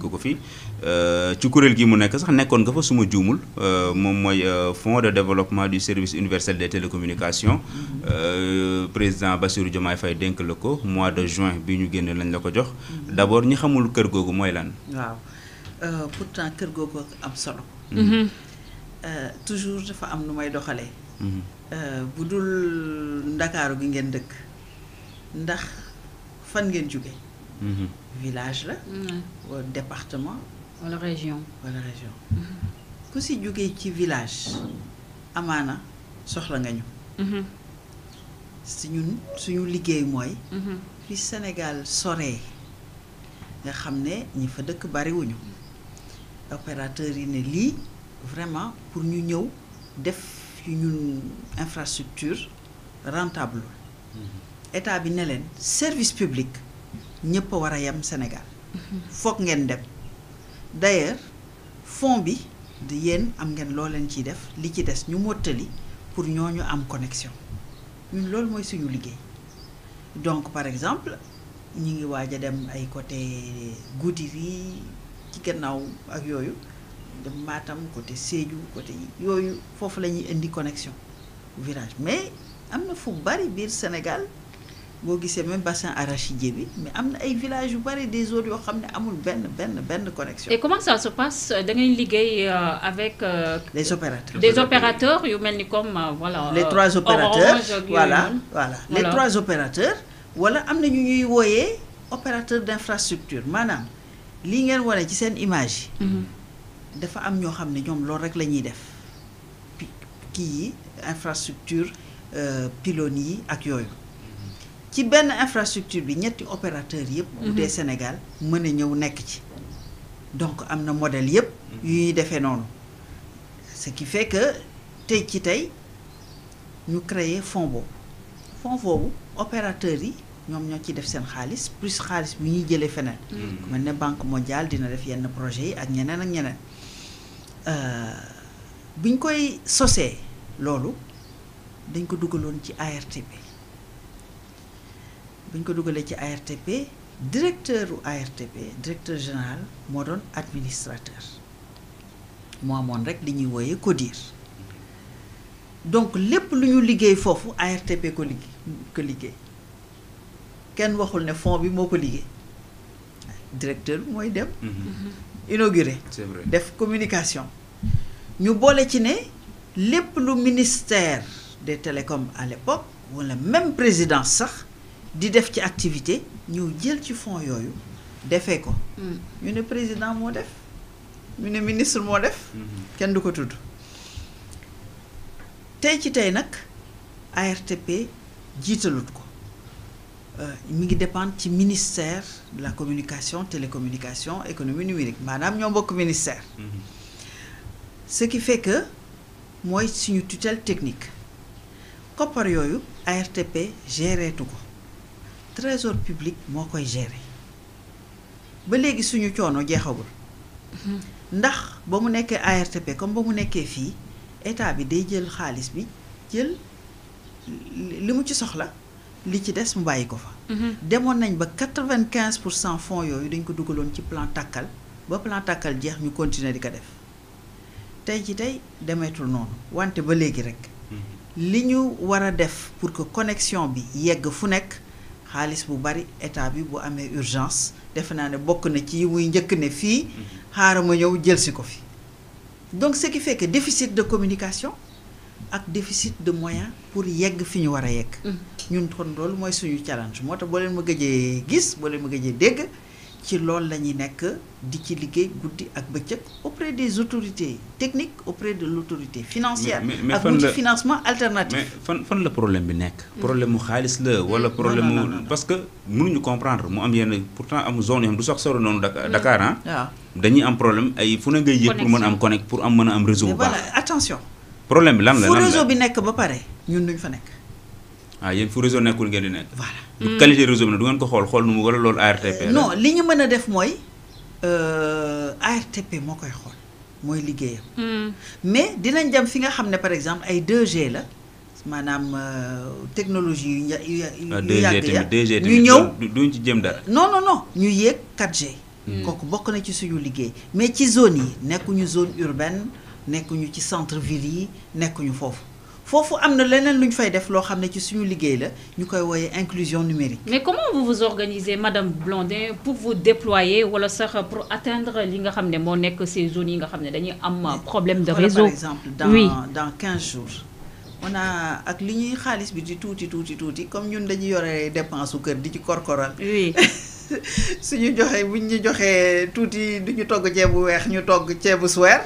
dénk ko fi ci kuréel gi mu nekk sax nekkoon nga fa suma juumul moom mooy Fonds de développement du service universel des télécommunications président Bassirou Diomaye Faye dénk la ko mois de juin bi ñu génn lañ la ko jox d'abord ñi xamul kër googu mooy lan. waaw pourtant kër googu am solo. toujours dafa am nu may doxalee. bu dul Ndakaaru gi ngeen dëkk ndax fan ngeen jóge village la. wala département. wala région. ku si jógee ci village amaana soxla nga ñu. suñu liggéey mooy. fi Sénégal soree nga xam ne ñi fa dëkk bariwuñu opérateurs yi ne lii vraiment pour ñu ñëw def ci ñun infrastructure rentable état bi ne leen service public ñëpp a war a yem Sénégal foog ngeen dem d'ailleurs fonds bi di yéen am ngeen loo leen ciy def li ci des ñu mottali pour ñooñu am connexion ñun loolu mooy suñu liggéey donc par exemple ñi ngi waaj a dem ay côté Goudiri ci gannaaw ak yooyu dem Matam côté Sédhiou côté yooyu foofu la ñuy indi connexion village mais am na fu bari biir Sénégal boo gisee même bassin arachidier bi mais am na ay villages yu bari des zones yoo xam ne amul benn connexion. Et comment ça se passe da ngay liggéey avec. les opérateurs. des opérateurs yu mel ni comme voilà. les trois opérateurs Orange, voilà les trois opérateurs. wala am na ñu ñuy wooyee opérateur d'infrastructure maanaam lii ngeen wane ci seen image yi. dafa am ñoo xam ne ñoom loolu rek la ñuy def kii yi infrastructure pylônes yi ak yooyu. ci benn infrastructure bi ñetti opérateur yëpp. bu dee Sénégal mën a ñëw nekk ci. donc am na modèle yëpp. yu ñuy defee noonu. ce qui fait que tey ci tey ñu créer fonds boobu opérateurs yi ñoom ñoo ci def seen xaalis plus xaalis bi ñuy jëlee feneen. ku mel ne Banque mondiale dina def yenn projets yi ak ñeneen buñ koy sosee loolu dañ ko dugaloon ci ARTP. buñ ko dugalee ci ARTP directeur général moo doon administrateur moo amoon rek li ñuy wooyee CODIR donc lépp lu ñu liggéey foofu ARTP ko liggéey kenn waxul ne fonds bi moo ko liggéey directeur bi mooy dem inauguré c'est vrai def communication ñu boole ci ne lépp lu ministère des télécoms à l'époque wala même présidence sax di def ci activité ñu jël ci fonds yooyu defee ko ñu ne président moo def ñu ne ministre moo def kenn du ko tudd tey ci tey nag ARTP jiitalut ko mi ngi dépendre ci ministère de la communication télécommunication économie numérique maanaam ñoo bokk ministère ce qui fait que mooy suñu tutelle technique koppar yooyu ARTP géreetu ko trésor public moo koy gérer ba léegi suñu coono jeexagul ndax ba mu nekkee ARTP comme ba mu nekkee fii état bi day jël xaalis bi jël li mu ci soxla li ci des mu bàyyi ko fa. demoon nañ ba 95% fonds yooyu dañ ko dugaloon ci plan Takkal ba plan Takkal jeex ñu continuer di ko def tey ci tey demeetul noonu wante ba léegi rek. li ñu war a def pour que connexion bi yegg fu nekk. xaalis bu bari état bi bu amee urgence defe naa ne bokk na ci muy njëkk ne fii xaaral ma ñëw jël si ko fi donc ce qui fait que déficit de communication ak déficit de moyens pour yegg fi ñu war a yegg ñun kon loolu mooy suñu challenge moo tax boo leen ma gëjee gis boo leen ma gëjee dégg ci loolu la ñuy nekk di ci liggéey guddi ak bëccëg auprès des autorités techniques auprès de l'autorité financière ak wuti financement alternatif mais fan la problème bi nekk problème mu xaalis la wala problème mu parce que mënuñu comprendre mu am yenn pourtant am zone yoo xam du sax sori noonu Dakar waaw dañuy am problème ay fu ne ngay yëg pour mën a am connect pour am mën a am réseau bu baax voilà attention problème bi lan la fu réseau bi nekk ba pare ñun duñ fa nekk yéen fu réseau nekkul ngeen di nekk voilà du qualité réseau bi nag du ngeen ko xool nu mu wala loolu ARTP non li ñu mën a def mooy ARTP moo koy xool mooy liggéeyam mais dinañ dem fi nga xam ne par exemple ay 2G la maanaam technologie yu yàgg ya ñu ñëw duñ ci jëm dara non ñu yéeg 4G kooku bokk na ci suñu liggéey mais ci zone yi nekkuñu zone urbaine nekkuñu ci centre ville yi nekkuñu foofu am na leneen lu ñu fay def loo xam ne ci suñu liggéey la ñu koy wooyee inclusion numérique. Mais comment vous vous organisez Madame Blondin pour vous déployer wala sax pour atteindre li nga xam ne moo nekk ces zones yi nga xam ne dañuy am problème de réseau? Par exemple dans 15 jours on a ak li ñuy xaalis bi di tuuti comme ñun dañuy yore dépense su kër di ci korkoral. Oui. suñu joxee buñ ñu joxee tuuti duñu togg ceebu weex ñu togg ceebu suweer.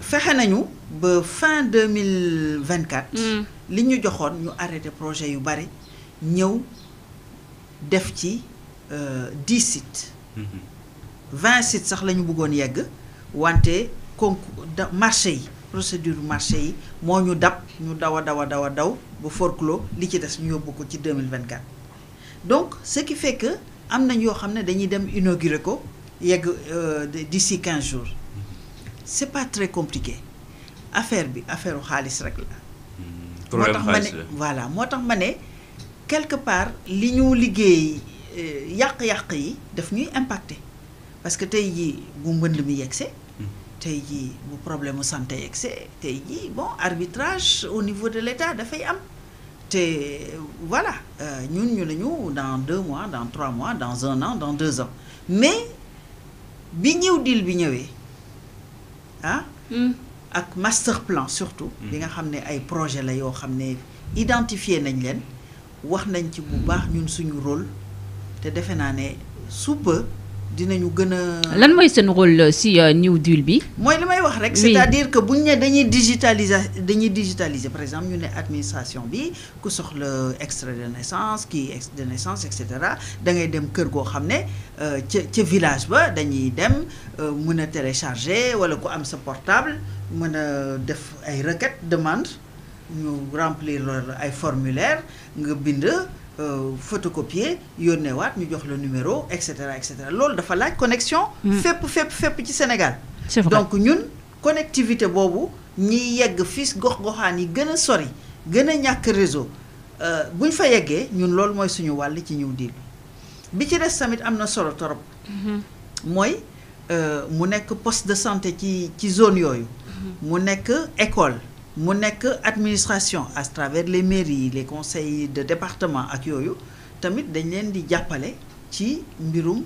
fexe nañu ba fin 2024. li ñu joxoon ñu arrêté projet yu bari ñëw def ci 10 sites. 20 sites sax la ñu bëggoon yegg wante concours marché yi procédure marché yi moo ñu dab ñu daw ba forclos li ci des ñu yóbbu ko ci 2024. donc ce qui fait que am nañ yoo xam ne dañuy dem inaugurer ko yegg d'ici 15 jours. C'est pas très compliqué affaire xaalis rek la. problème xaalis la voilà moo tax ma ne quelque part li ñu liggéey yàq-yàq yi daf ñuy impacté parce que tey jii bu mbënd mi yegsee. tey jii bu problème mu santé yegsee tey jii bon arbitrage au niveau de l'État dafay am te voilà ñun ñu nañu dans 2 mois dans 3 mois dans 1 an dans 2 ans mais bi deal bi ñëwee. ak master plan surtout bi nga xam ne ay projet la yoo xam ne identifié nañ leen wax nañ ci bu baax ñun suñu rôle te defe naa ne suupa dinañu gën a. lan mooy seen rôle si New Deal bi. mooy li may wax rek. c'est-à-dire que buñ ne dañuy digitaliser par exemple ñu ne administration bi ku soxla extrait de naissance kii extrait de naissance et cetera da ngay dem kër goo xam ne ca village ba dañuy dem mën a télécharger wala ku am sa portable mën a def ay requête demande ñu remplir ay formulaire nga bind. Photocopier yónneewaat ñu jox le numéro et cetera loolu dafa laaj connexion. fépp ci Sénégal. C'est vrai. Donc ñun connectivité boobu ñiy yegg fii gox-goxaan yi gën a sori gën a ñàkk réseau buñ fa yeggee ñun loolu mooy suñu wàll ci New Deal bi ci des tamit am na solo torop. mooy mu nekk poste de santé ci zone yooyu. mu nekk école. mu nekk administration à travers les mairies les conseils de département ak yooyu tamit dañ leen di jàppale ci mbirum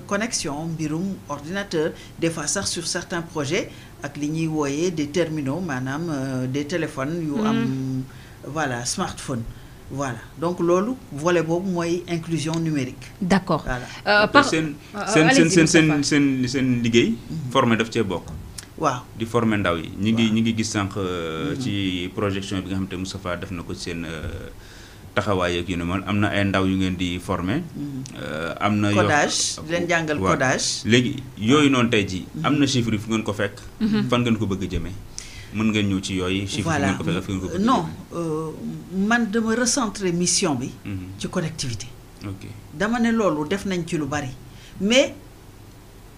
connexion mbirum ordinateur des fois sax sur certains projets ak li ñuy wooyee des terminaux maanaam des téléphones yu am voilà smartphone voilà donc loolu volet boobu mooy inclusion numérique. D'accord. Voilà. seen liggéey. formé daf cee bokk. waaw di former ndaw yi ñi ngi gis sànq ci projection bi nga xam te Moustapha def na ko seen taxawaay ak yu ne man am na ay ndaw yu ngeen di former. am na codage di leen jàngal codage. léegi yooyu noonu tey jii. am na chiffre yi fu ngeen ko fekk. fan ngeen ko bëgg a jëmee mën ngeen ñëw ci yooyu. chiffre fu ngeen ko fekk fu ngeen ko bëgg a non man dama recentrer mission bi. ci connectivité. ok dama ne loolu def nañ ci lu bari mais.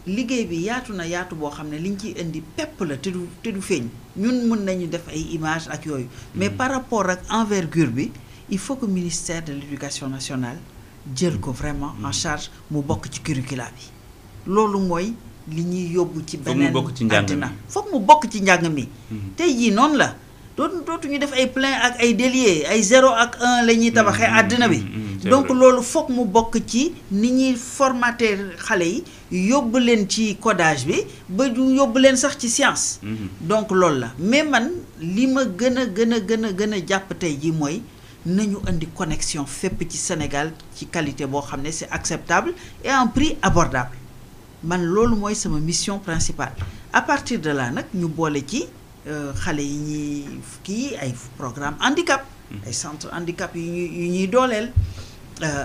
liggéey bi yaatu na yaatu boo xam ne liñ ciy indi pepp la te du feeñ ñun mën nañu def ay images ak yooyu mais par rapport ak envergure bi il faut que ministère de l'éducation nationale jël ko vraiment en charge mu bokk ci curricula bi loolu mooy li ñuy yóbbu ci beneen àddina foog mu bokk ci njàng mi tey jii noonu la dootuñu def ay plein ak ay déliés ay 0 ak 1 la ñuy tabaxee àddina bi donc loolu foog mu bokk ci ni ñuy formater xale yi yóbbu leen ci codage bi ba yóbbu leen sax ci science donc loolu la mais man li ma gën a jàpp tey ji mooy nañu indi connexion fépp ci Sénégal ci qualité boo xam ne c'est acceptable et en prix abordable man loolu mooy sama mission principale à partir de là nag ñu boole ci xale yi ñuy kii ay programme handicap ay centre handicap yu ñuy dooleel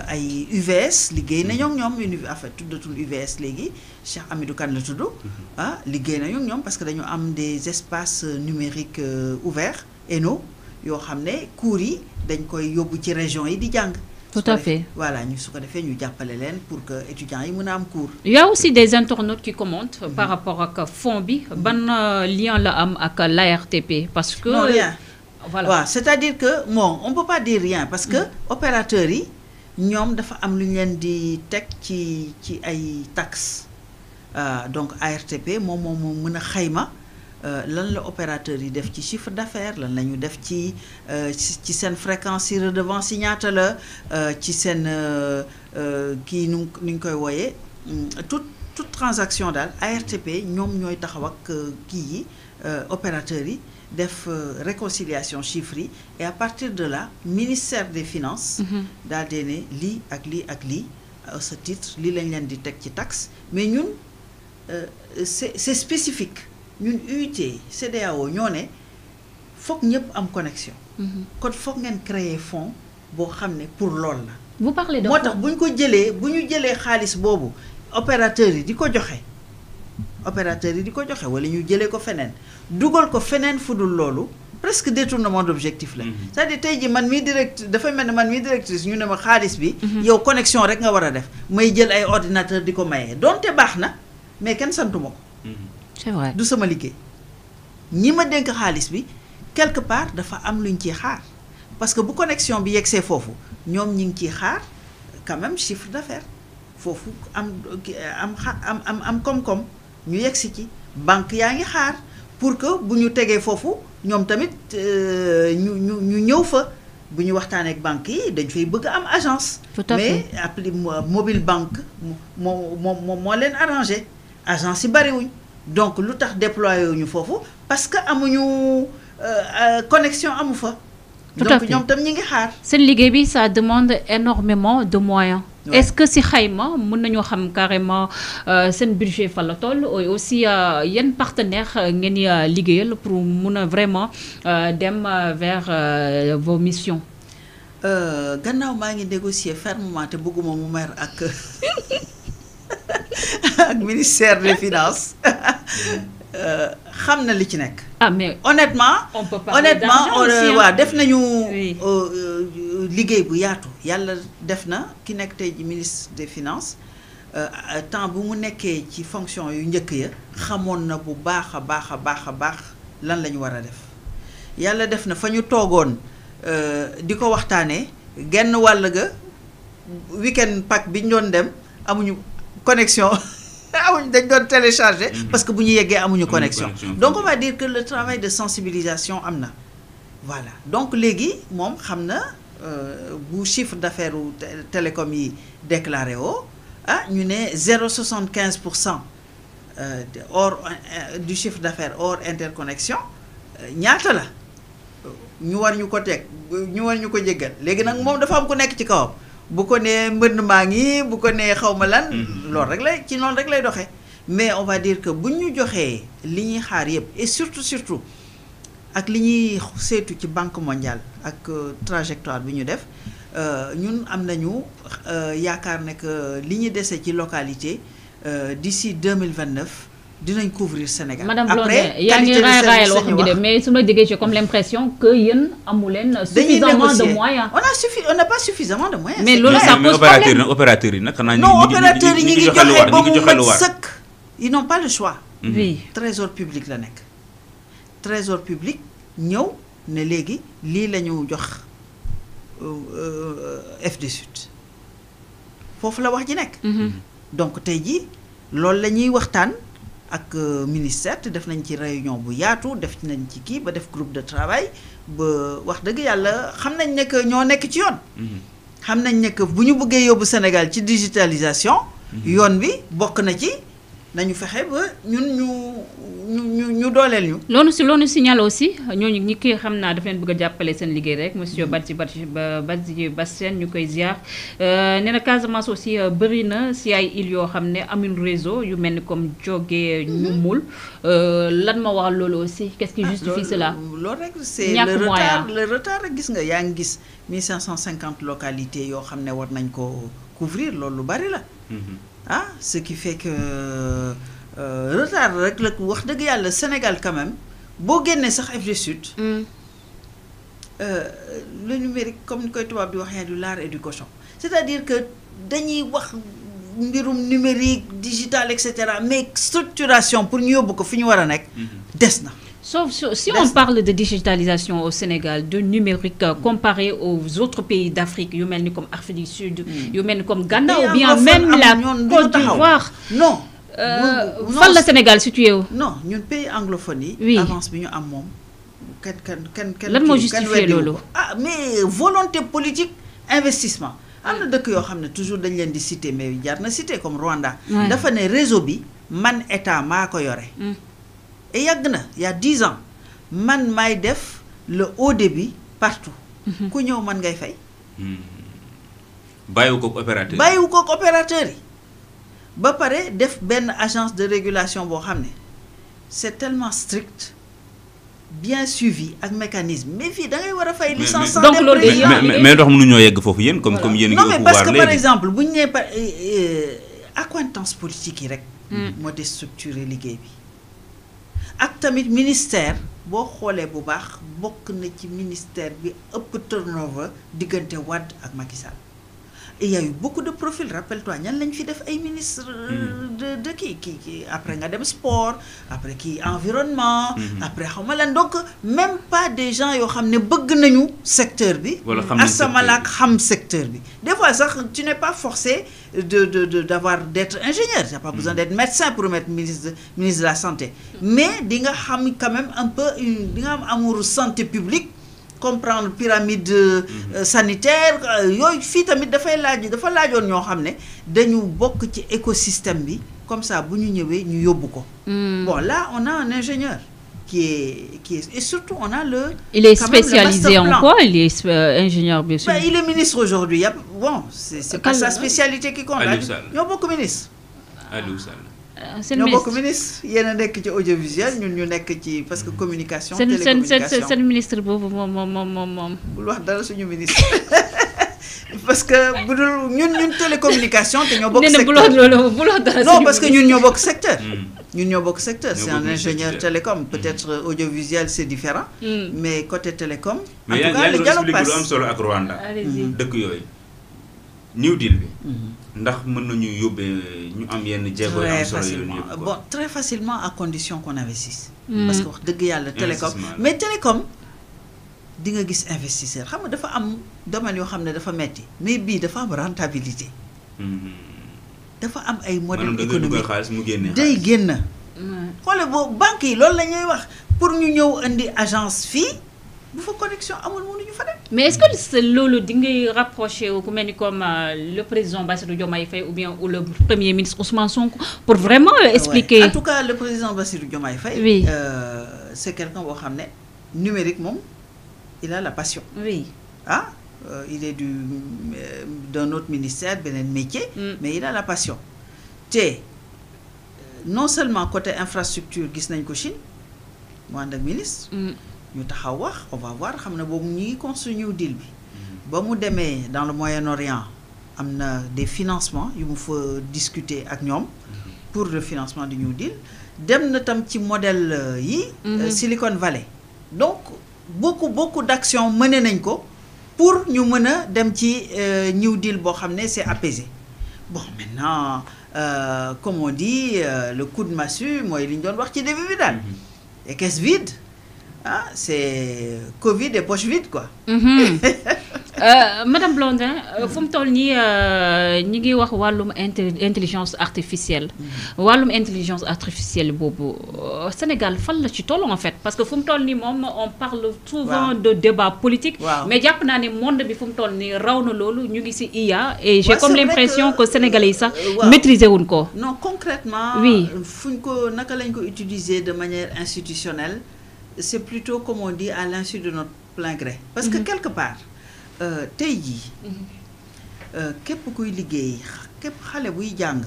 ay UVS liggéey nañoo ak ñoom en fait tuddatul UVS léegi Cheikh Hamidou Kane la tudd liggéey nañoo ak ñoom parce que dañu am des espaces numériques ouverts ENO yoo xam ne cours yi dañ koy yóbbu ci région yi di jàng. Tout à fait. Voilà, ñu su ko defee ñu jàppale leen pour que étudiants yi mën a am cours. Il y a aussi des internautes qui commentent par rapport ak fond bi ban lien la am ak l'ARTP parce que. Non, rien. Voilà. Ouais, c'est-à-dire que bon, on peut pas dire rien parce que opérateurs yi ñoom dafa am lu ñu leen di teg ci ay taxes donc ARTP moom moo mën a xayma lan la opérateur yi def ci chiffre d'affaires lan la ñu def ci seen fréquence yi redevance yi ñaata la ci seen kii nu ñu koy wooyee toute transaction daal ARTP ñoom ñooy taxaw ak kii yi opérateurs yi def réconciliation chiffres yi et à partir de là ministère des finances daal dee ne lii ak lii ak lii à ce titre lii lañ leen di teg ci taxe mais ñun c'est spécifique ñun UIT CEDEAO ñoo ne foog ñëpp am connexion kon foog ngeen créer fonds boo xam ne pour loolu la vous parlez de moo tax bu ñu jëlee xaalis boobu opérateurs yi di ko joxe wala ñu jëlee ko feneen dugal ko feneen fudul loolu presque détournement d'objectif la c'est-à-dire tey ji man mii dafay mel ne man mii directrice ñu ne ma xaalis bi yow connexion rek nga war a def may jël ay ordinateur di ko mayee donte baax na mais kenn santuma ko c'est vrai du sama liggéey ñi ma dénk xaalis bi quelque part dafa am luñ ciy xaar parce que bu connexion bi yegsee foofu ñoom ñi ngi ciy xaar quand même chiffre d'affaires foofu am koom-koom ñu yegsi ci banque yaa ngi xaar pour que bu ñu tegee foofu ñoom tamit ñu ñëw fa bu ñu waxtaanee ak banque yi dañ fay bëgg am agence mais appli mobile banque moo leen arrangé agence yi bariwuñ donc lu tax déployé wuñu foofu parce que amuñu connexion amu fa donc ñoom tam ñi ngi xaar seen liggéey bi ça demande énormément de moyens est-ce que si xayma mën nañoo xam carrément seen budget fa la toll et aussi yan partenaire ngeen di liggéeyal pour mun a vraiment dem vers vos missions gannaaw maa ngi négocier fermement te bëgguma mu mer ak ak ministère des finances xam na li ci nekk mais honnêtement on peut parler d'argent aussi waaw def nañu liggéey bu yaatu yàlla def na ki nekk tey ji ministre des finances temps bu mu nekkee ci fonction yu njëkk ya xamoon na bu baax a baax lan la ñu war a def yàlla def na fa ñu toogoon di ko waxtaanee genn wàll ga week-end pack bi ñu doon dem amuñu connexion dañ doon télécharger parce que bu ñu yeggee amuñu connexion donc on va dire que le travail de sensibilisation am na voilà donc léegi moom xam na bu chiffre d'affaires u télécom yi déclaré woo ñu ne 0,75% hors du chiffre d'affaires hors interconnexion ñaata la ñu war ñu ko teg ñu war ñu ko jéggal léegi nag moom dafa am ku nekk ci kawam bu ko nee mbënd maa ngi bu ko nee xaw ma lan loolu rek lay ci noonu rek lay doxee mais on va dire que bu ñu joxee li ñuy xaar yëpp et surtout ak li ñuy seetu ci banque mondiale ak trajectoire bi ñu def ñun am nañu yaakaar ne que li ñu dese ci localité d'ici 2029 dinañ couvrir Sénégal. Madame Blondin yaa ngi raayal wax ji de mais su ma déggee j'ai comme l'impression que yéen amu leen suffisamment de moyens. on n'a pas suffisamment de moyens. mais loolu ça pose problème opérateurs yi nag xanaa non opérateurs yi ñu ngi joxe ba mu mat sëkk. ils n'ont pas le choix. oui trésor public la nekk. trésor public ñëw ne léegi lii la ñu jox FD Sud foofu la wax ji nekk. donc tey jii loolu la ñuy waxtaan. ak ministère te def nañ ci réunion bu yaatu def nañ ci kii ba def groupe de travail ba wax dëgg yàlla xam nañ ne que ñoo nekk ci yoon. xam nañ ne que bu ñu bëggee yóbbu Sénégal ci digitalisation. yoon bi bokk na ci nañu fexe ba ñun ñu dooleel ñu. loolu signal aussi ñooñu ñi ki xam naa daf leen bëgg a jàppale seen liggéey rek monsieur Badji Bassène ñu koy ziar nee na Casamance aussi bëri na si ay îles yoo xam ne amuñ réseau yu mel ni comme Diogué ñu mul lan ma wax loolu aussi qu'est-ce qui justifie cela. loolu rek c'est le retard rek gis nga yaa ngi gis 1550 localités yoo xam ne war nañ ko couvrir loolu lu bari la. Ce qui fait que retard rek la wax dëgg yàlla Sénégal quand même boo génnee sax FD Sud. Le numérique comme ni koy tubaab di waxee du lard et du cochon c'est-à-dire que dañuy wax mbirum numérique digital et cetera mais structuration pour ñu yóbbu ko fi ñu war a nekk des na. Sauf si on parle de digitalisation au Sénégal, de numérique comparé aux autres pays d'Afrique, yu mel ni comme Afrique du Sud, yu mel ni comme Ghana ou bien même la Côte d'Ivoire. Non. Fan la Sénégal situé wu. Non, ñun pays anglophone yi. Oui. Avance bi ñu am moom. Lan moo justifié loolu. Ah mais volonté politique, investissement. Am na dëkk yoo xam ne toujours dañ leen di citer mais jaar na citer comme Rwanda. Dafa ne réseau bi man état maa ko yore. Et yàgg na il y a 10 ans man maay def le haut débit partout. Ku ñëw man ngay fay. bàyyiwu ko opérateur. bàyyiwu ko opérateur yi. ba pare def benn agence de régulation boo xam ne c'est tellement strict bien suivi ak mécanisme mais fii da ngay war a fay licence sans donc loolu mais ndox mënuñoo yegg foofu yéen comme yéen ngi au pouvoir léegi. non mais parce que par exemple bu ñu nee par accointance politique yi rek moo déstructuré liggéey bi ak tamit ministère boo xoolee bu baax bokk na ci ministère bi ëpp turnover diggante Wade ak Macky Sall. Et il y a eu beaucoup de profils, rappelle-toi, ñan lañ fi def ay ministre de qui après nga dem sport, après qui environnement, après xawma lan donc même pas des gens yoo xam ne bëgg nañu secteur bi. Asamala ak xam secteur bi. Des fois sax tu n'es pas forcé d'être ingénieur, tu n'as pas besoin d'être médecin pour être ministre de la santé. Mais di nga xam quand même un peu di nga am amour santé publique. Comprendre pyramide sanitaire yooyu fii tamit dafa laajoon ñoo xam ne dañu bokk ci écosystème bi comme ça bu ñu ñëwee ñu yóbbu ko. Bon là on a un ingénieur qui est et surtout on a le. Il est spécialisé en quoi? Il est ingénieur bien sûr. Il est ministre aujourd'hui. Bon c'est pas sa spécialité qui compte. ñoo bokk ministre. Aliou Sall. ñoo bokk ministre yéen a nekk ci audiovisuel ñun ñu nekk ci parce que communication télécommunication seen ministre boobu moom bul wax dara suñu ministre parce que bu dul ñun télécommunication te ñoo bokk secteur non parce que ñun ñoo bokk secteur c'est un ingénieur télécom peut-être audiovisuel c'est différent mais côté télécom mais yaa ngi expliqué lu am solo ak Rwanda dëkk yooyu New Deal bi ndax mën nañu yóbbee ñu am yenn jéego am solo yu ñu bon très facilement à condition qu'on investisse parce que wax dëgg yàlla télécom mais télécom di nga gis investisseur xam nga dafa am domaine yoo xam ne dafa metti mais bii dafa am rentabilité dafa am ay modèle économique day génn xoole boobu banque yi loolu la ñuy wax pour ñu ñëw indi agence fii bu fa connexion amul mënuñu fa dem. Mais est-ce que c'est loolu di ngay rapproché wu ku mel ni comme le président Bassirou Diomaye Faye ou bien ou le premier ministre Ousmane Sonko pour vraiment expliquer. En tout cas le président Bassirou Diomaye Faye. Oui. C'est quelqu'un boo xam ne numérique moom il a la passion. Oui. Ah il est d'un autre ministère beneen métier. Mais il a la passion. te non seulement côté infrastructure gis nañ ko Chine mu ànd ak ministre. ñu taxaw wax on va voir xam ne boobu ñu ngi construire New Deal bi ba mu demee dans le Moyen-Orient am na des financements yu mu fa discuter ak ñoom pour le financement du New Deal dem na tam ci modèle yi Silicon Valley donc beaucoup d'actions mené nañ ko pour ñu mën a dem ci New Deal boo xam ne c'est apaisé bon maintenant comme on dit le coup de massue mooy li ñu doon wax ci début bi daal et caisse vide. Ah, c'est Covid et poche vide quoi. Madame Blondin fu mu toll nii ñi ngi wax wàllum intelligence artificielle. wàllum intelligence artificielle boobu Sénégal fan la ci toll en fait parce que fu mu toll nii moom on parle souvent de débat politique. mais jàpp naa ne monde bi fu mu toll nii raw na loolu ñu ngi ci IA. et j'ai comme l'impression que Sénégalais yi sax maîtriser wuñ ko. Non concrètement. oui fuñ ko naka lañ ko utiliser de manière institutionnelle. C'est plutôt comme on dit à l'insu de notre plein gré parce que quelque part tey jii képp kuy liggéey képp xale buy jàng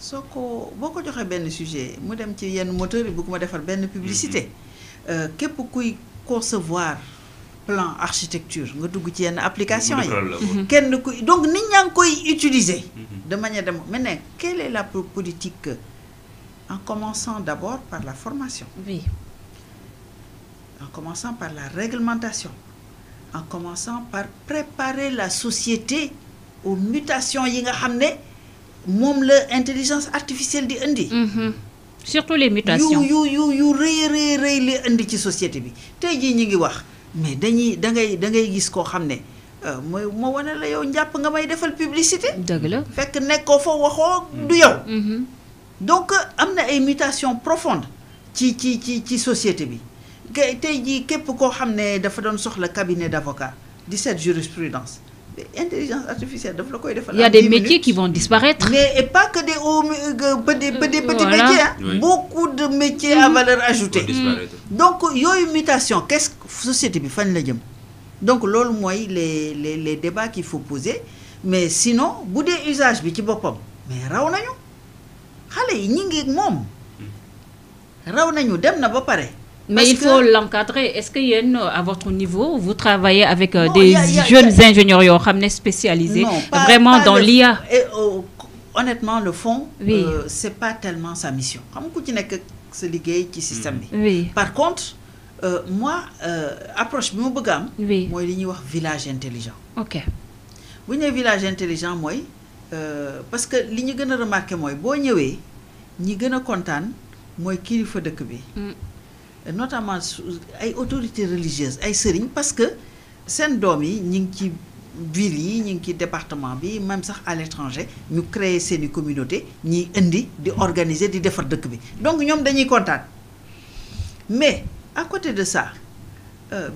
soo ko boo ko joxee benn sujet mu dem ci yenn moteur yi bëgg ma defar benn publicité képp kuy concevoir plan architecture nga dugg ci yenn application yi kenn kuy donc nit ñaa ngi koy utiliser de manière de maintenant quelle est la politique en commençant d'abord par la formation. Oui. En commençant par la réglementation, en commençant par préparer la société aux mutations yi nga xam ne moom la intelligence artificielle di indi. surtout les mutations yu rëy li indi ci société bi tey jii ñi ngi wax mais da ngay gis koo xam ne mooy moo wane la yow njàpp nga may defal publicité. dëgg la fekk nekkoo fa waxoo du yow. donc am na ay mutations profondes ci société bi tey jii képp koo xam ne dafa doon soxla cabinet d'avocat di seet jurisprudence intelligence artificielle daf la koy defal. Il y a des métiers qui vont disparaître. mais et pas que des petits métiers hein. Oui. Beaucoup de métiers à valeur ajoutée. Donc yooyu mutation qu'est-ce que société bi fan la jëm donc loolu mooy les débats qu'il faut poser mais sinon bu dee usage bi ci boppam mais raw nañu xale yi ñi ngi moom raw nañu dem na ba pare. Mais il faut l'encadrer. Est-ce que à votre niveau, vous travaillez avec des jeunes ingénieurs spécialisés vraiment dans l'IA? Honnêtement, le fond, oui. C'est pas tellement sa mission. Système. Oui. Par contre, moi, approche bi ma bëgg am oui. mooy li ñuy wax village intelligent. Ok. Bu ñu nee village intelligent mooy parce que li ñu gën a remarqué mooy boo ñëwee ñi gën a kontaan mooy kilifa dëkk bi. Notamment ay autorités religieuses ay sëriñ parce que seen doom yi ñi ngi ci ville yi ñi ngi ci département bi même sax à l'étranger ñu créer seeni communauté ñiy indi di organiser di defar dëkk bi donc ñoom dañuy kontaan mais à côté de ça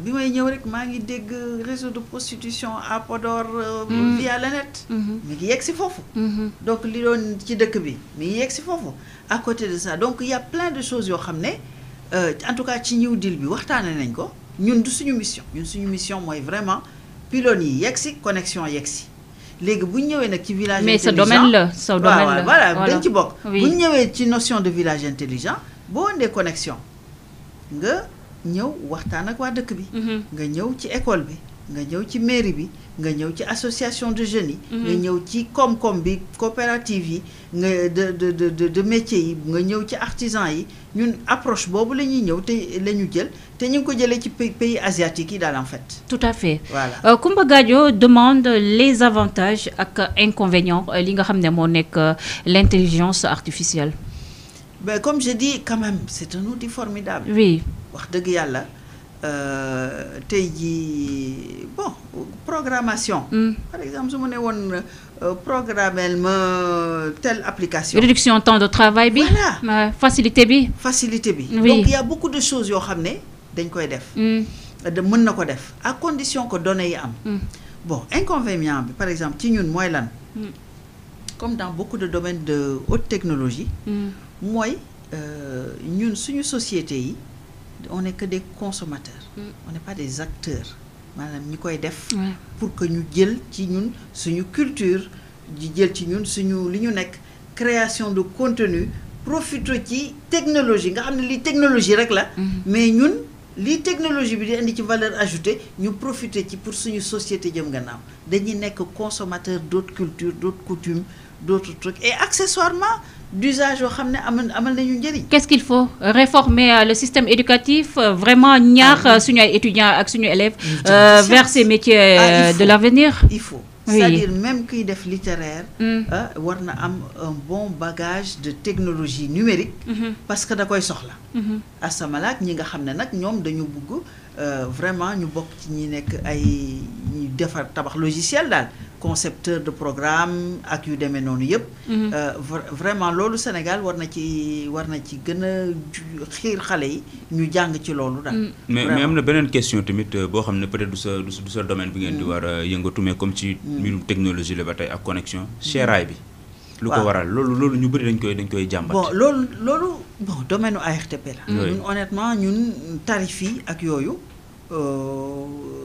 bi may ñëw rek maa ngi dégg réseau de prostitution à Podor via la net mi ngi yegg si foofu donc li doon ci dëkk bi mi ngi yegg si foofu à côté de ça donc il y a plein de choses yoo xam ne en tout cas ci New Deal bi waxtaane nañ ko ñun du suñu mission mooy vraiment pylônes yi yegg si connexion yegg si léegi bu ñu ñëwee nag ci village mais intelligent mais ce domaine là voilà dañ ci bokk bu ñu ñëwee ci notion de village intelligent boo indee connexion nga ñëw waxtaan ak waa dëkk bi nga ñëw ci école bi nga ñëw ci mairie bi nga ñëw ci association de jeunes yi nga ñëw ci koom-koom bi coopérative yi nga de métier yi nga ñëw ci artisan yi ñun approche boobu la ñuy ñëw te la ñu jël te ñu ngi ko jëlee ci pays asiatiques yi daal en fait. Tout à fait. Voilà. Coumba Gadio demande les avantages ak inconvénients li nga xam ne moo nekk l'intelligence artificielle. Ben, comme je dis quand même c'est un outil formidable. Oui. wax dëgg yàlla tey jii bon programmation. Par exemple su ma ne woon programmeel ma telle application. Réduction temps de travail bi. Voilà. Facilité bi. Facilité bi. Oui. Donc il y a beaucoup de choses yoo xam ne dañ koy def. mën na ko def à condition que données yi am. Bon inconvénient bi par exemple ci ñun mooy lan. Comme dans beaucoup de domaines de haute technologie. mooy ñun suñu société yi. On n'est que des consommateurs. On n'est pas des acteurs. Maanaam ñi koy def. Pour que ñu jël ci ñun suñu culture di jël ci ñun suñu li ñu nekk création de contenu profiter ci technologie nga xam ne lii technologie rek la. mais ñun lii technologie bi di indi ci valeur ajoutée ñu profiter ci pour suñu société jëm gannaaw dañuy nekk consommateur d'autres cultures d'autres coutumes d'autres trucs et accessoirement d'usage yoo xam ne amal nañu njëriñ. Qu'est-ce qu'il faut réformer le système éducatif vraiment ñaax suñu ay étudiants ak suñu élèves vers ces métiers de l'avenir. Il faut c'est-à-dire même kuy def littéraire war na am un bon bagage de technologie numérique parce que da koy soxla asamalaak ñi nga xam ne nag ñoom dañu bugg vraiment ñu bokk ci ñi nekk ay ñu defar tabax logiciel daal concepteur de programme ak yu demee noonu yëpp vraiment loolu Sénégal war na ci gën a xiir xale yi ñu jàng ci loolu daal mais am na beneen question tamit boo xam ne peut-être du sa domaine bi ngeen di war a yëngatu mais comme ci mbirum technologie la ba tey ak connexion seeraay bi lu ko waral loolu ñu bëri dañ koy jàmbat. Bon loolu domaine ARTP la ñun honnêtement ñun tarif yi ak yooyu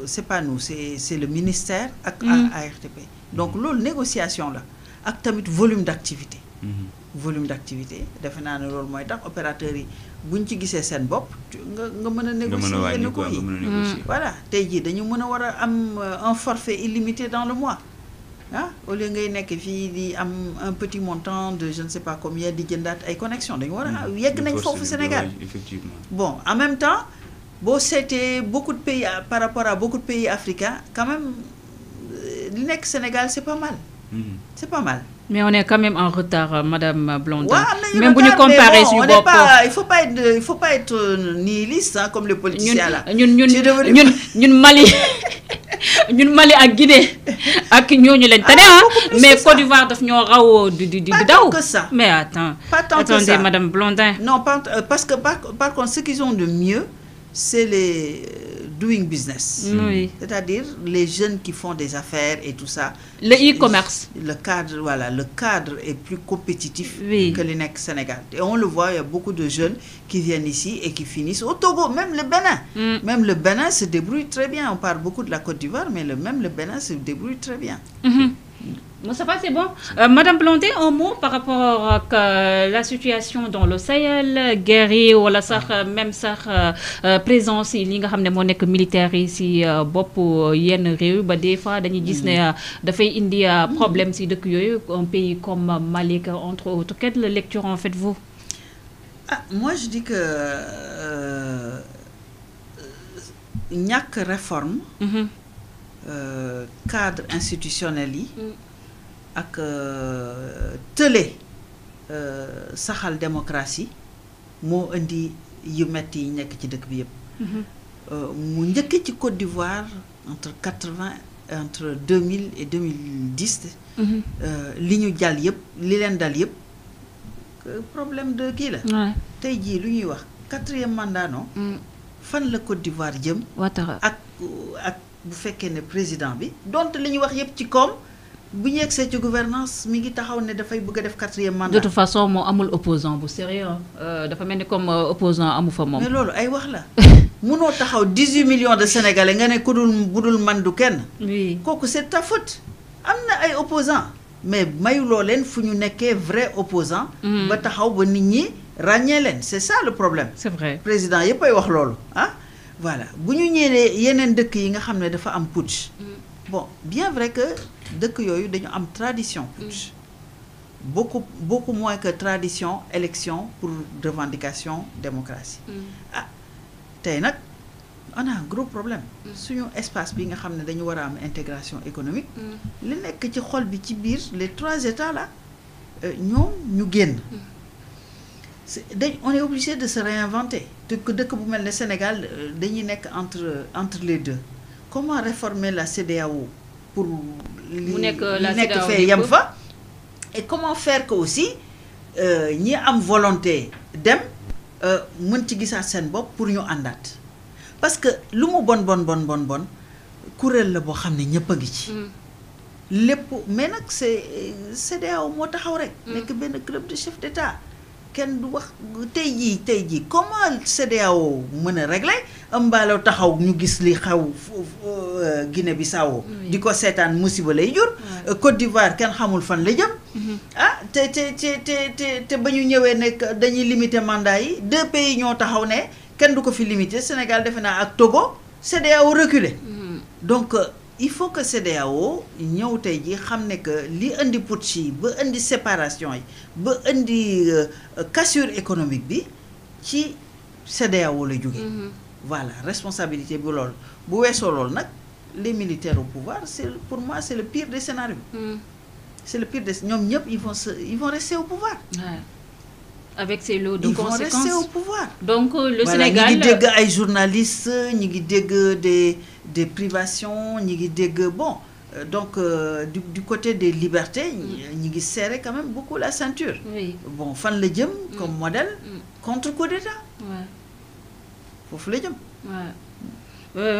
c'est pas nous c'est le ministère ak ARTP donc loolu négociation la ak tamit volume d'activité defe naa ne loolu mooy tax opérateurs yi buñ ci gisee seen bopp nga mën a négocier yenn ko yi voilà tey jii dañu mën a war a am un forfait illimité dans le mois au lieu ngay nekk fii di am un petit montant de je ne sais pas combien di jëndaat ay connexion dañu war a yegg nañ foofu Sénégal effectivement bon en même temps boo seetee beaucoup de pays par rapport à beaucoup de pays africains quand même li nekk Sénégal c'est pas mal Mais on est quand même en retard, Madame Blondin. Ouais, même pour nous comparer sur le il faut pas être nihiliste hein, comme les politiciens là. Ñun Mali ñun Mali ak Guinée ak ñooñu lañ tane mais Côte d'Ivoire daf ñoo raw di daw. Que ça. Mais attends. Pas tant attendez, que ça. Madame Blondin. Non, parce que par contre ce qu'ils ont de mieux c'est les doing business. Oui. C'est-à-dire les jeunes qui font des affaires et tout ça. Le e-commerce. Le cadre est plus compétitif Oui. que le Sénégal. Et on le voit, il y a beaucoup de jeunes qui viennent ici et qui finissent au Togo, même le Bénin. Même le Bénin se débrouille très bien. On parle beaucoup de la Côte d'Ivoire, mais même le Bénin se débrouille très bien. Moustapha, c'est bon. Madame Blondin, un mot par rapport à la situation dans le Sahel, guerre yi wala sax même sax présence yi li nga xam ne moo nekk militaire yi si bopp yenn réew ba des fois dañuy gis ne dafay indi problème si dëkk yooyu un pays comme Mali entre autres. Quelle lecture en faites-vous? Moi je dis que ñàkk réforme cadre institutionnel yi ak tële saxal démocratie moo indi yu metti yi nekk ci dëkk bi yëpp mu njëkk ci Côte d'Ivoire entre 2000 et 2010 li ñu jàll yëpp li leen dal yëpp problème de kii la tey jii lu ñuy wax 4e mandat non fan la Côte d'Ivoire jëm ak bu fekkee ne président bi donte li ñu wax yëpp ci koom bu ñu yegsee ci gouvernance mi ngi taxaw ne dafay bëgg a def 4e mandat. De toute façon moo amul opposant bu sérieux dafa mel ni comme opposant amu fa moom. mais loolu ay wax la munoo taxaw 18 millions de sénégalais nga ne ku dul budul man du kenn. oui kooku c'est ta faute. am na ay opposants mais mayuloo leen fu ñu nekkee vrai opposant ba taxaw ba nit ñi ràññee leen c'est ça le problème. c'est vrai président yëpp ay wax loolu ah. voilà bu ñu ñëwee yeneen dëkk yi nga xam ne dafa am putsch. Bon, bien vrai que dëkk yooyu dañu am tradition putsch. Beaucoup moins que tradition élection pour revendication démocratie. Tey nag on a un gros problème. Suñu espace bi nga xam ne dañu war a am intégration économique. li nekk ci xol bi ci biir les 3 États là ñoom ñu génn. On est obligé de se réinventer. Dëkk bu mel ne Sénégal dañuy nekk entre les deux. Comment réformer la CEDEAO pour nekk fee yem fa et comment faire que aussi ñi am volonté dem mën ci gisaat seen bopp pour ñu àndaat parce que lu mu bon kuréel la boo xam ne ñëpp a ngi ci lépp mais nag CEDEAO moo taxaw rek nekk benn club de chef d'État kenn du wax tey jii comment CEDEAO mën a régler mbaaloo taxaw ñu gis li xaw Guinée Bissau di ko seetaan musiba lay jur Côte d'Ivoire kenn xamul fan la jëm te ba ñu ñëwee nekk dañuy limiter mandat yi 2 pays ñoo taxaw ne kenn du ko fi limiter Sénégal defe naa ak Togo CEDEAO reculé donc il faut que CEDEAO ñëw tey ji xam ne que li indi putsch yi ba indi séparation yi ba indi cassure économique bi ci CEDEAO la jóge voilà responsabilité bu loolu bu weesoo loolu nag les militaires au pouvoir pour moi c'est le pire des scénarios c'est le pire des ñoom ñëpp ils vont rester au pouvoir avec ces lots de conséquences ils vont rester au pouvoir donc le voilà, Sénégal ñi ngi dégg ay journalistes ñi ngi dégg des privations ñi ngi dégg bon donc du côté des libertés ñi ngi serrer quand même beaucoup la ceinture bon fan la jëm comme modèle contre coup d'État foofu la jëm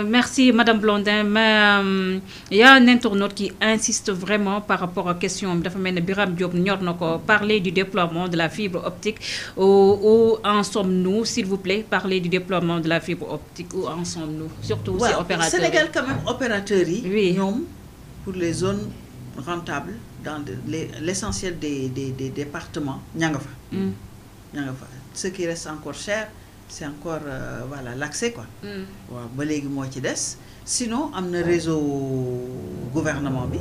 merci Madame Blondin mais il y a un internaute qui insiste vraiment par rapport à la question dafa mel ne Biram Diop ñor na ko parler du déploiement de la fibre optique où en sommes-nous s'il vous plaît parler du déploiement de la fibre optique où en sommes-nous surtout si opérateurs Sénégal quand même opérateurs yi ñoom pour les zones rentables dans l'essentiel des départements ña nga fa ce qui reste encore cher c'est encore voilà l'accès quoi waaw ba léegi moo ci des sinon am na réseau gouvernement bi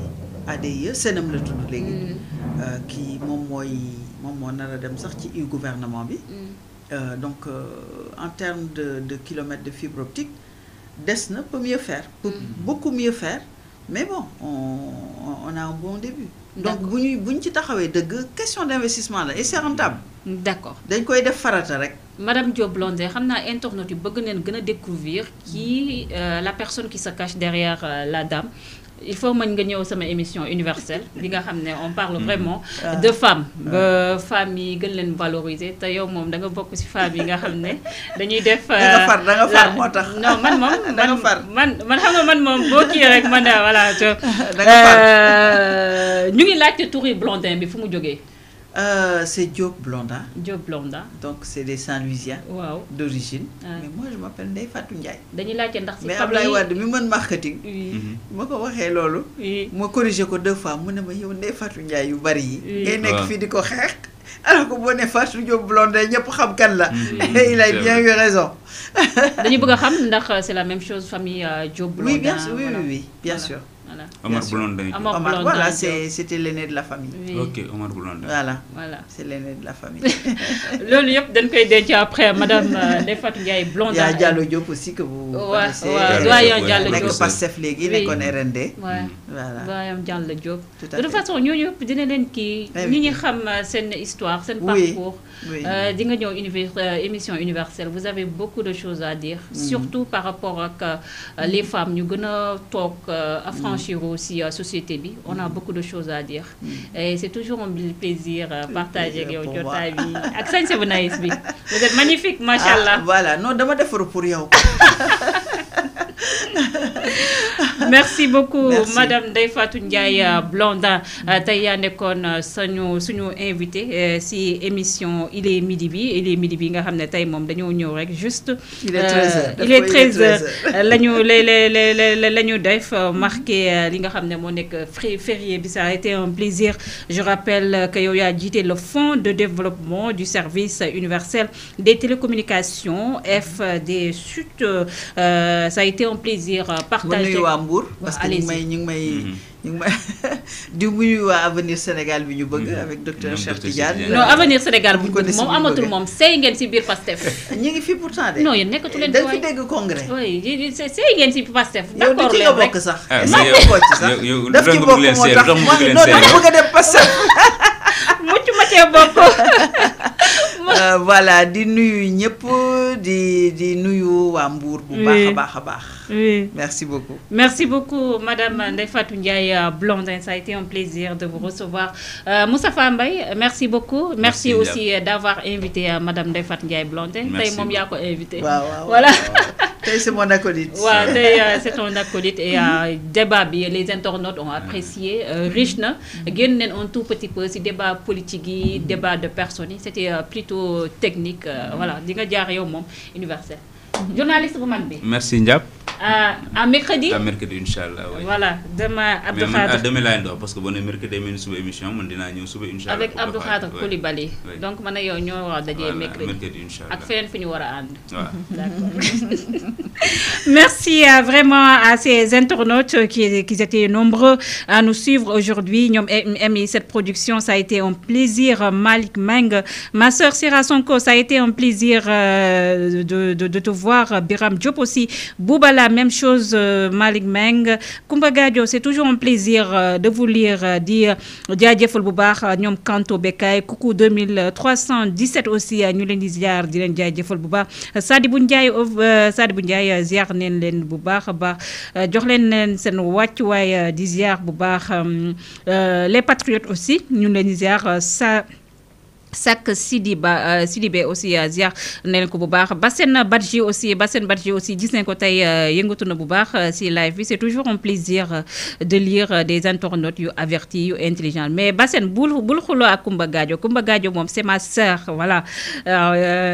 ADIE Senam la tudd léegi kii moom moo nar a dem sax ci gouvernement bi donc en termes de kilomètres de fibre optique des na peut mieux faire peut beaucoup mieux faire mais bon on a un bon début donc bu ñu ci taxawee dëgg question d'investissement la et c'est rentable. D'accord. dañ koy def farata rek. Madame Diop Blondin, xam naa internautes yu bëgg neen gën a découvrir qui la personne qui se cache derrière la dame. Il faut que nga ñëw sama émission universelle bi nga xam ne on parle vraiment de femmes ba femmes yi gën leen valoriser te yow moom da nga bokk ci femmes yi nga xam ne dañuy def da nga far moo tax non man moom da nga far man xam nga man moom boo kii rek man voilà da nga far ñu ngi laajte turi Blondin bi fu mu jógee. C'est Diop Blondin. Diop Blondin. Donc c'est des Saint-Louisiens wow. d'origine. Mais moi je m'appelle Ndeye Fatou Ndiaye. dañuy laajte ndax ci mais Ablaye Wade mi mën marketing. ma ko waxee loolu. ma corrigé ko 2 fois mu ne ma yow Ndeye Fatou Ndiaye yu bari yi. ngay nekk fii di ko xeex. alors que boo nee Fatou Diop Blondin ñëpp xam kan la. il a bien eu raison. dañu bëgg a xam ndax c'est la même chose famille Diop Blondin. Oui bien sûr oui bien sûr. Voilà. Omar Blondin. Omar Blondin. Voilà, c'était l'aîné de la famille. Oui. Ok, Omar Blondin. Voilà. C'est l'aîné de la famille. Loolu yëpp dañ koy denc après madame Ndeye Fatou Ndiaye Blondin. Il y a Diallo Diop aussi que vous connaissez. Doyen Diallo Diop. Nekk Pastef léegi nekkoon RND. Voilà. Doyen Diallo Diop. Tout à fait. De toute façon ñooñu yëpp dina leen kii ñi ñi xam seen histoire, seen parcours. Di nga ñëw émission universelle. Vous avez beaucoup de choses à dire, surtout par rapport ak les femmes ñu gën a toog affranchir aussi société bi. On a beaucoup de choses à dire. Et c'est toujours un plaisir partager ak yow jotaay bi ak sañ bu nice bi. Vous êtes magnifique, machallah. Voilà, non dama defaru pour yow. Merci beaucoup. Merci. Madame Ndeye Fatou Ndiaye Blondin tey yaa nekkoon suñu invité si émission Il est midi bi nga xam ne tey moom dañoo ñëw rek juste. Il est 13h lañu def marqué li nga xam ne moo nekk férié bi. Ça a été un plaisir. Je rappelle que yow yaa jiite le Fonds de développement du service universel des télécommunications FDSUT. Ça a été un plaisir partagé. Parce que ñu ngi may di muy waa Avenir Sénégal bi ñu bëgg avec docteur Cheikh Tidiane. Non Avenir Sénégal bu ñu moom amatul moom sey ngeen ci biir Pastef. ñu ngi fi pourtant de. non yéen nekkatu leen dañ fi dégg congrès. oui sey ngeen ci Pastef. d'accord leen rek yow sax. yow daf ci bokk moo tax non dama bëgg a dem Pastef. mucc ma cee bokk. Voilà di nuyu ñëpp di nuyu waa Mbour bu baax a baax. Oui. Merci beaucoup. Merci beaucoup, Madame Ndeye Fatou Ndiaye Blondin. Ça a été un plaisir de vous recevoir. Moustapha Mbaye, merci beaucoup. Merci aussi d'avoir invité Madame Ndeye Fatou Ndiaye Blondin. Merci. Tey yaa ko invité. Voilà. Tey c'est mon acolyte. Ouais, tey c'est ton acolyte et débat bi les internautes ont apprécié riche na. Génn nañ un tout petit peu ci débat politique yi, débat de personnes yi. C'était plutôt technique. Voilà, di nga jaar yow moom universel. Journaliste bu mag bi. Merci Ndiap. À mercredi. À mercredi Inch'Allah. Oui. Voilà, demain Abdou Khadre. Khadre. Demain laay ndox parce que bon mercredi mais suba émission man dinaa ñëw suba Inch'Allah. Avec Abdou Khadre Coulibaly. Donc man yow ñoo war a dajee mercredi. Mercredi Inch'Allah. Ak feneen fi ñu war a ànd. D'accord. Merci vraiment à ces internautes qui étaient nombreux à nous suivre aujourd'hui. Ñoom aimé cette production, ça a été un plaisir. Malik Meng, ma sœur Sira Sonko, ça a été un plaisir de te voir. Biram Diop aussi. Bouba, la même chose. Malik Meng. Koumba Gadio, c'est toujours un plaisir de vous lire. Dire jaajëfal bu baax ñoom Kanto Bekay, coucou 2317 aussi ñu leen di ziar di leen jaajëfal bu baax. Sadibou Ndiaye ziar neen leen bu baax a baax jox leen seen wàccuwaay di ziar bu baax les patriotes aussi ñu leen di ziar Sak Sidibé aussi ziar neen ko bu baax Bassène Badji aussi gis nañ ko tey yëngatu na bu baax si live bi. C'est toujours un plaisir de lire des internautes yu avertis yu intelligents mais Bassène bul xuloo ak Koumba Gadio moom c'est ma sœur. Voilà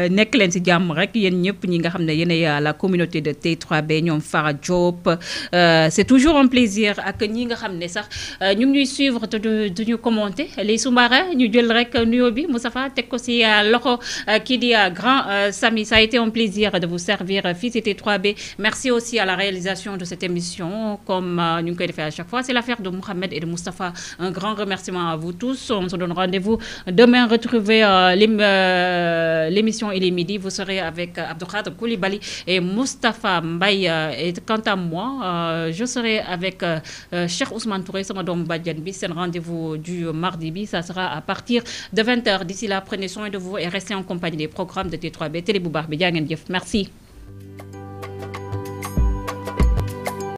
nekk leen si jàmm rek yéen ñëpp ñi nga xam ne yéenay la communauté de T3B ñoom Farah Diop. C'est toujours un plaisir ak ñi nga xam ne sax ñu ngi ñuy suivre te duñu commenter les sous-marins ñu jël rek nuyoo bi Moussa Moustapha teg ko si loxo kii di grand Samy. Ça a été un plaisir de vous servir fii ci T3B. Merci aussi à la réalisation de cette émission comme ñu ngi koy defee à chaque fois. C'est l'affaire de Mohamed et de Moustapha. Un grand remerciement à vous tous. On se donne rendez-vous demain. Retrouvez l'émission Il est midi. Vous serez avec Abdoukhadr Koulibaly et Moustapha Mbaye. Et quant à moi, je serai avec Cheikh Ousmane Touré, sama doomu bàjjan bi. C'est le rendez-vous du mardi bi. Ça sera à partir de 20h. D'ici là, prenez soin de vous et restez en compagnie des programmes de T3B. Télé bu baax bi jaa ngeen jëf. Merci.